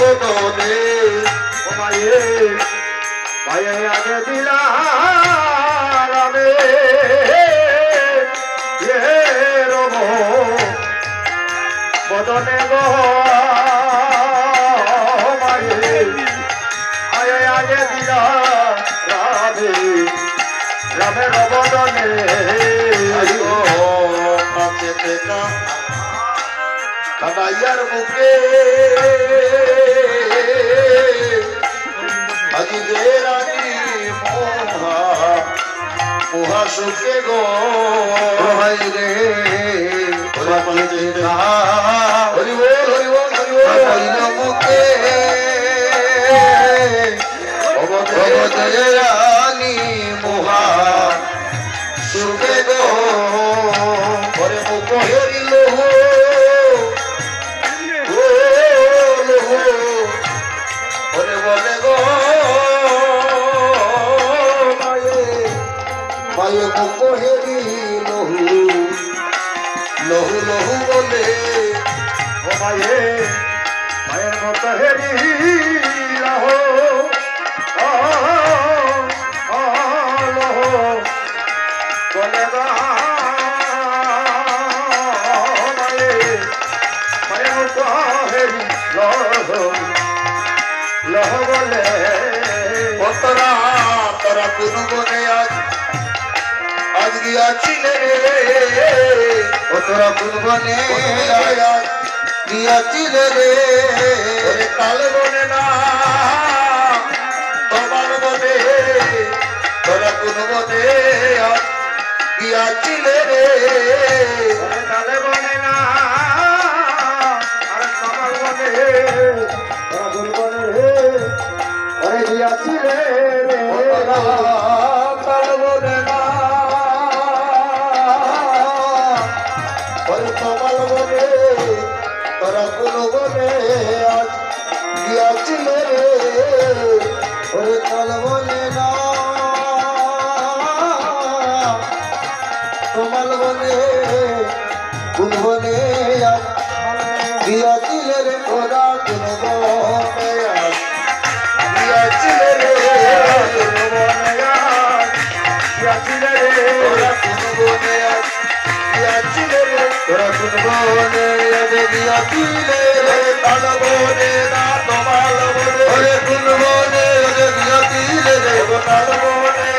বদনে ও মায়ে মায়ে আগে দিলা রামে রব বদনে গো মায়ে আয়ে আগে দিলা রামে রামের বদনে কাছে দেখা কানাইয়ার মুখে আজি যে রানী মোহা মোহা সুখে গো ভাই রে হরি বল হরি বল হরি বল মুখে জয় রানী মোহা সুখে গো পরে মুখ হেরিল ওরে বলে গো মায়ে মায়ে মুখ হেরি লহু লহু লহু বলে ও মায়ে মায়ের মুখ হেরি লহু বলে গো মায়ে মায়ের মুখ হেরি লহু লহ বলে তোরা তোরা কোন বনে আজ গিয়াছিলে রে ও তোরা কোন বনে গিয়াছিলে রে কাল বনে না তোমার বনে তোরা কোন বনে গিয়াছিলে রে কাল বনে না আর তোমার বনে তোরা কোন বনে ওরে গিয়াছিলে রে কাল বনে না ওরে তোমার বনে তোরা কোন বনে আজ গিয়াছিলে রে ওরে কাল বনে না তোমার বনে কোন বনে আজ গিয়াছিলে রে ওরা কোন বনে আজ গিয়াছিলে রে গিয়াছিলে রে ওরা কোন বনে আজ গিয়াছিলে রে ওরা কোন বনে আজ গিয়াছিলে রে কাল বনে না তোমার বনে ওরে কোন বনে আজ গিয়াছিলে রে কাল বনে